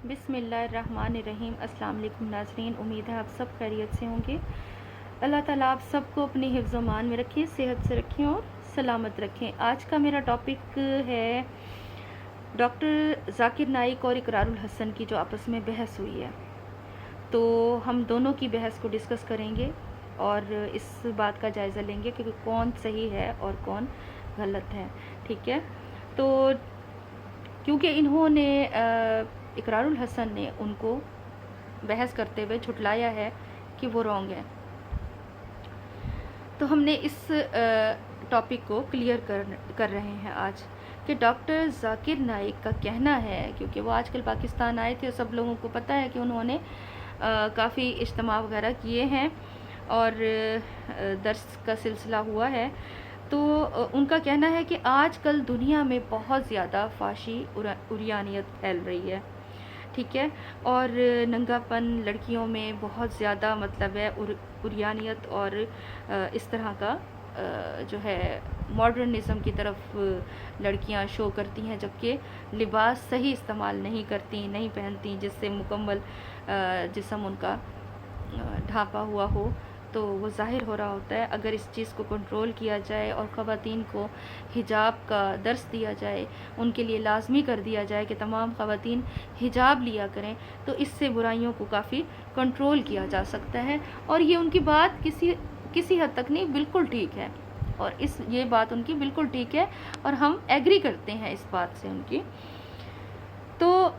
بسم اللہ الرحمن الرحیم۔ السلام علیکم ناظرین، امید ہے آپ سب خیریت سے ہوں گے۔ اللہ تعالیٰ آپ سب کو اپنی حفظ و امان میں رکھیں، صحت سے رکھیں اور سلامت رکھیں۔ آج کا میرا ٹاپک ہے ڈاکٹر ذاکر نائک اور اقرار الحسن کی جو آپس میں بحث ہوئی ہے، تو ہم دونوں کی بحث کو ڈسکس کریں گے اور اس بات کا جائزہ لیں گے کہ کون صحیح ہے اور کون غلط ہے، ٹھیک ہے؟ تو کیونکہ انہوں نے اقرار الحسن نے ان کو بحث کرتے ہوئے جھٹلایا ہے کہ وہ رانگ ہے، تو ہم نے اس ٹاپک کو کلیئر کر رہے ہیں آج کہ ڈاکٹر ذاکر نائک کا کہنا ہے، کیونکہ وہ آج کل پاکستان آئے تھے اور سب لوگوں کو پتہ ہے کہ انہوں نے کافی اجتماع وغیرہ کیے ہیں اور درس کا سلسلہ ہوا ہے، تو ان کا کہنا ہے کہ آج کل دنیا میں بہت زیادہ فحاشی عریانیت پھیل رہی ہے، ٹھیک ہے، اور ننگا پن لڑکیوں میں بہت زیادہ مطلب ہے عریانیت اور اس طرح کا جو ہے ماڈرنزم کی طرف لڑکیاں شو کرتی ہیں، جبکہ لباس صحیح استعمال نہیں کرتی، نہیں پہنتی، جس سے مکمل جسم ان کا ڈھانپا ہوا ہو، تو وہ ظاہر ہو رہا ہوتا ہے۔ اگر اس چیز کو کنٹرول کیا جائے اور خواتین کو حجاب کا درس دیا جائے، ان کے لیے لازمی کر دیا جائے کہ تمام خواتین حجاب لیا کریں، تو اس سے برائیوں کو کافی کنٹرول کیا جا سکتا ہے، اور یہ ان کی بات کسی حد تک نہیں، بالکل ٹھیک ہے، اور یہ بات ان کی بالکل ٹھیک ہے اور ہم ایگری کرتے ہیں اس بات سے ان کی۔ تو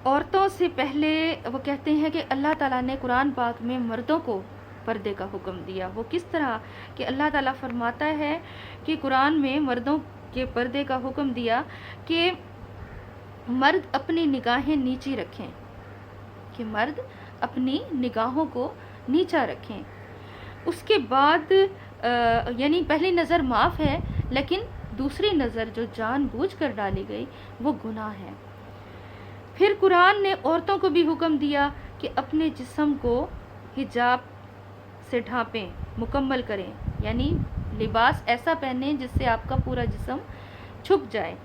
عورتوں سے پہلے وہ کہتے ہیں کہ اللہ تعالیٰ نے قرآن پاک میں مردوں کو پردے کا حکم دیا۔ وہ کس طرح کہ اللہ تعالیٰ فرماتا ہے کہ قرآن میں مردوں کے پردے کا حکم دیا کہ مرد اپنی نگاہیں نیچی رکھیں، کہ مرد اپنی نگاہوں کو نیچا رکھیں۔ اس کے بعد یعنی پہلی نظر معاف ہے، لیکن دوسری نظر جو جان بوجھ کر ڈالی گئی وہ گناہ ہے۔ پھر قرآن نے عورتوں کو بھی حکم دیا کہ اپنے جسم کو حجاب سے ڈھانپیں، مکمل کریں، یعنی لباس ایسا پہنیں جس سے آپ کا پورا جسم چھپ جائے،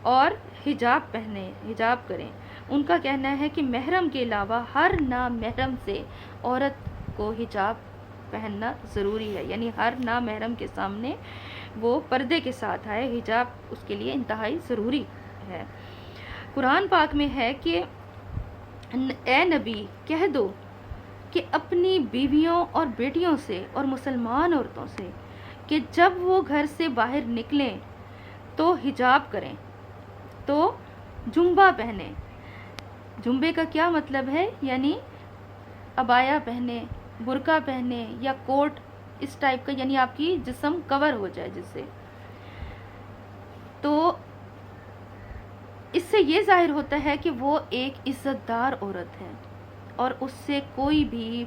اور حجاب پہنیں، حجاب کریں۔ ان کا کہنا ہے کہ محرم کے علاوہ ہر نامحرم سے عورت کو حجاب پہننا ضروری ہے، یعنی ہر نامحرم کے سامنے وہ پردے کے ساتھ آئے، حجاب اس کے لیے انتہائی ضروری ہے۔ قرآن پاک میں ہے کہ اے نبی کہہ دو کہ اپنی بیویوں اور بیٹیوں سے اور مسلمان عورتوں سے کہ جب وہ گھر سے باہر نکلیں تو حجاب کریں، تو جنبہ پہنیں۔ جنبے کا کیا مطلب ہے؟ یعنی عبایا پہنے، برقع پہنے یا کوٹ اس ٹائپ کا، یعنی آپ کی جسم کور ہو جائے جس سے۔ تو اس سے یہ ظاہر ہوتا ہے کہ وہ ایک عزت دار عورت ہے، اور اس سے کوئی بھی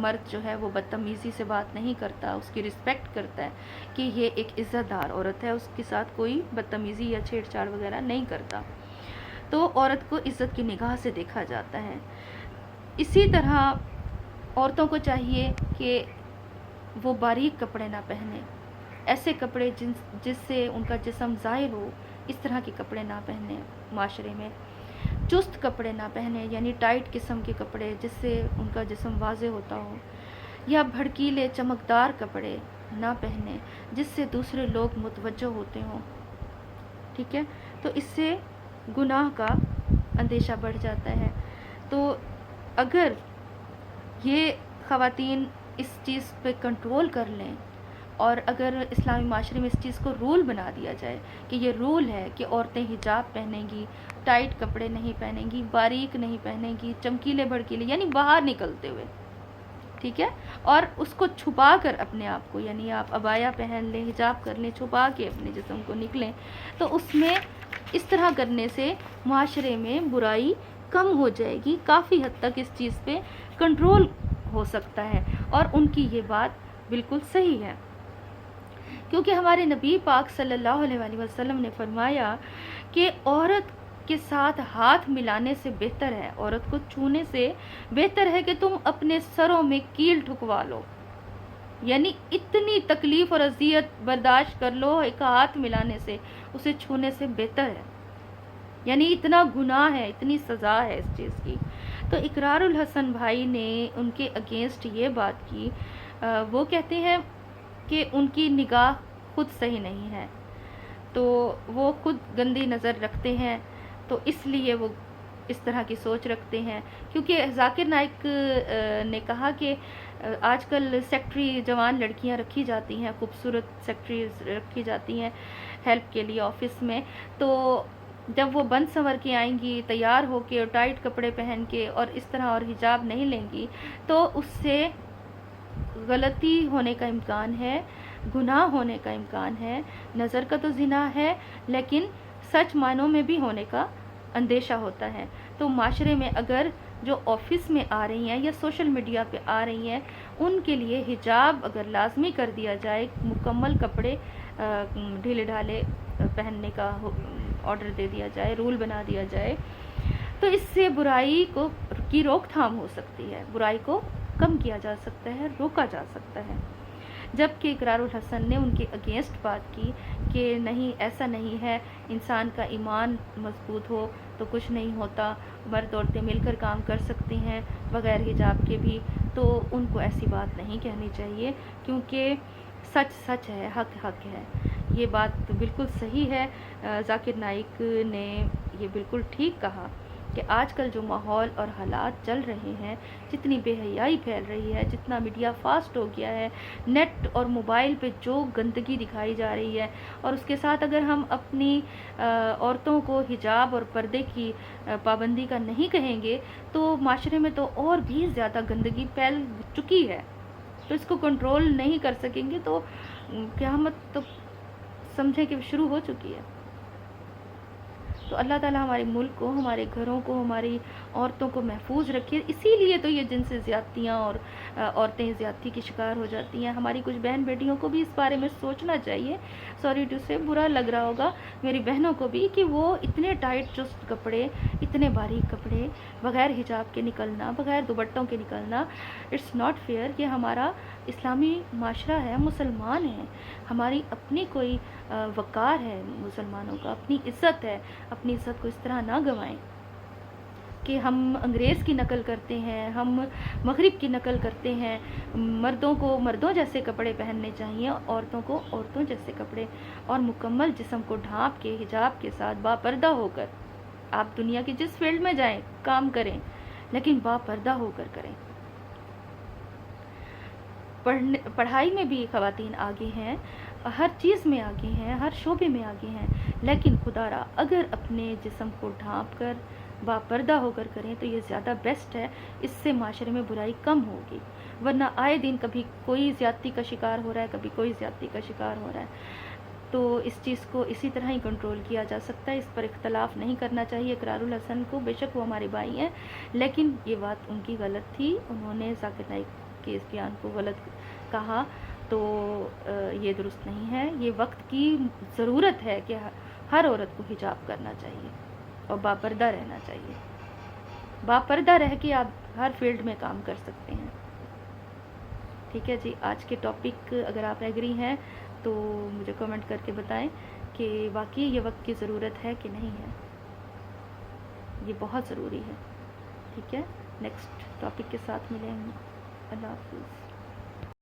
مرد جو ہے وہ بدتمیزی سے بات نہیں کرتا، اس کی رسپیکٹ کرتا ہے کہ یہ ایک عزت دار عورت ہے، اس کے ساتھ کوئی بدتمیزی یا چھیڑ چھاڑ وغیرہ نہیں کرتا، تو عورت کو عزت کی نگاہ سے دیکھا جاتا ہے۔ اسی طرح عورتوں کو چاہیے کہ وہ باریک کپڑے نہ پہنیں، ایسے کپڑے جس سے ان کا جسم ظاہر ہو، اس طرح کے کپڑے نہ پہنیں معاشرے میں۔ چست کپڑے نہ پہنیں، یعنی ٹائٹ قسم کے کپڑے جس سے ان کا جسم واضح ہوتا ہو، یا بھڑکیلے چمکدار کپڑے نہ پہنیں جس سے دوسرے لوگ متوجہ ہوتے ہوں، ٹھیک ہے؟ تو اس سے گناہ کا اندیشہ بڑھ جاتا ہے۔ تو اگر یہ خواتین اس چیز پہ کنٹرول کر لیں، اور اگر اسلامی معاشرے میں اس چیز کو رول بنا دیا جائے کہ یہ رول ہے کہ عورتیں حجاب پہنیں گی، ٹائٹ کپڑے نہیں پہنیں گی، باریک نہیں پہنیں گی، چمکیلے بھڑکیلے، یعنی باہر نکلتے ہوئے، ٹھیک ہے، اور اس کو چھپا کر اپنے آپ کو، یعنی آپ عبایا پہن لیں، حجاب کر لیں، چھپا کے اپنے جسم کو نکلیں، تو اس میں اس طرح کرنے سے معاشرے میں برائی کم ہو جائے گی، کافی حد تک اس چیز پہ کنٹرول ہو سکتا ہے، اور ان کی یہ بات بالکل صحیح ہے، کیونکہ ہمارے نبی پاک صلی اللہ علیہ وسلم نے فرمایا کہ عورت کے ساتھ ہاتھ ملانے سے بہتر ہے، عورت کو چھونے سے بہتر ہے کہ تم اپنے سروں میں کیل ٹھکوا لو، یعنی اتنی تکلیف اور اذیت برداشت کر لو ایک ہاتھ ملانے سے، اسے چھونے سے بہتر ہے۔ یعنی اتنا گناہ ہے، اتنی سزا ہے اس چیز کی۔ تو اقرار الحسن بھائی نے ان کے اگینسٹ یہ بات کی، وہ کہتے ہیں کہ ان کی نگاہ خود صحیح نہیں ہے، تو وہ خود گندی نظر رکھتے ہیں، تو اس لیے وہ اس طرح کی سوچ رکھتے ہیں۔ کیونکہ ذاکر نائک نے کہا کہ آج کل سیکٹری جوان لڑکیاں رکھی جاتی ہیں، خوبصورت سیکٹریز رکھی جاتی ہیں ہیلپ کے لیے آفس میں، تو جب وہ بن سنور کے آئیں گی تیار ہو کے اور ٹائٹ کپڑے پہن کے اور اس طرح اور حجاب نہیں لیں گی، تو اس سے غلطی ہونے کا امکان ہے، گناہ ہونے کا امکان ہے۔ نظر کا تو زنا ہے، لیکن سچ معنوں میں بھی ہونے کا اندیشہ ہوتا ہے۔ تو معاشرے میں اگر جو آفس میں آ رہی ہیں یا سوشل میڈیا پہ آ رہی ہیں، ان کے لیے حجاب اگر لازمی کر دیا جائے، مکمل کپڑے ڈھیلے ڈھالے پہننے کا آرڈر دے دیا جائے، رول بنا دیا جائے، تو اس سے برائی کی روک تھام ہو سکتی ہے، برائی کو کم کیا جا سکتا ہے، روکا جا سکتا ہے۔ جبکہ اقرار الحسن نے ان کے اگینسٹ بات کی کہ نہیں، ایسا نہیں ہے، انسان کا ایمان مضبوط ہو تو کچھ نہیں ہوتا، مرد عورتیں مل کر کام کر سکتی ہیں بغیر حجاب کے بھی، تو ان کو ایسی بات نہیں کہنی چاہیے، کیونکہ سچ سچ ہے، حق حق ہے۔ یہ بات بالکل صحیح ہے، ذاکر نائک نے یہ بالکل ٹھیک کہا کہ آج کل جو ماحول اور حالات چل رہے ہیں، جتنی بے حیائی پھیل رہی ہے، جتنا میڈیا فاسٹ ہو گیا ہے، نیٹ اور موبائل پہ جو گندگی دکھائی جا رہی ہے، اور اس کے ساتھ اگر ہم اپنی عورتوں کو حجاب اور پردے کی پابندی کا نہیں کہیں گے، تو معاشرے میں تو اور بھی زیادہ گندگی پھیل چکی ہے، تو اس کو کنٹرول نہیں کر سکیں گے تو قیامت تو سمجھے کہ شروع ہو چکی ہے۔ تو اللہ تعالیٰ ہمارے ملک کو، ہمارے گھروں کو، ہماری عورتوں کو محفوظ رکھے۔ اسی لیے تو یہ جن سے زیادتیاں اور عورتیں زیادتی کی شکار ہو جاتی ہیں۔ ہماری کچھ بہن بیٹیوں کو بھی اس بارے میں سوچنا چاہیے، سوری ٹو سے، برا لگ رہا ہوگا میری بہنوں کو بھی کہ وہ اتنے ٹائٹ چست کپڑے، اتنے باریک کپڑے، بغیر حجاب کے نکلنا، بغیر دوپٹوں کے نکلنا، اٹس ناٹ فیئر۔ یہ ہمارا اسلامی معاشرہ ہے، مسلمان ہیں، ہماری اپنی کوئی وقار ہے، مسلمانوں کا اپنی عزت ہے، اپنی عزت کو اس طرح نہ گنوائیں کہ ہم انگریز کی نقل کرتے ہیں، ہم مغرب کی نقل کرتے ہیں۔ مردوں کو مردوں جیسے کپڑے پہننے چاہیے، عورتوں کو عورتوں جیسے کپڑے، اور مکمل جسم کو ڈھانپ کے حجاب کے ساتھ باپردہ ہو کر آپ دنیا کے جس فیلڈ میں جائیں کام کریں، لیکن باپردہ ہو کر کریں۔ پڑھائی میں بھی خواتین آگے ہیں، ہر چیز میں آگے ہیں، ہر شعبے میں آگے ہیں، لیکن خدا را اگر اپنے جسم کو ڈھانپ کر باپردہ ہو کر کریں تو یہ زیادہ بیسٹ ہے، اس سے معاشرے میں برائی کم ہوگی۔ ورنہ آئے دن کبھی کوئی زیادتی کا شکار ہو رہا ہے، کبھی کوئی زیادتی کا شکار ہو رہا ہے، تو اس چیز کو اسی طرح ہی کنٹرول کیا جا سکتا ہے۔ اس پر اختلاف نہیں کرنا چاہیے اقرار الحسن کو، بے شک وہ ہمارے بھائی ہیں، لیکن یہ بات ان کی غلط تھی، انہوں نے ذاکر نائک کے اس بیان کو غلط کہا، تو یہ درست نہیں ہے۔ یہ وقت کی ضرورت ہے کہ ہر عورت کو حجاب کرنا چاہیے اور باپردہ رہنا چاہیے۔ باپردہ رہ کے آپ ہر فیلڈ میں کام کر سکتے ہیں۔ ٹھیک ہے جی، آج کے ٹاپک اگر آپ ایگری ہیں تو مجھے کمنٹ کر کے بتائیں کہ واقعی یہ وقت کی ضرورت ہے کہ نہیں ہے، یہ بہت ضروری ہے۔ ٹھیک ہے، نیکسٹ ٹاپک کے ساتھ ملیں گے۔ اللہ حافظ۔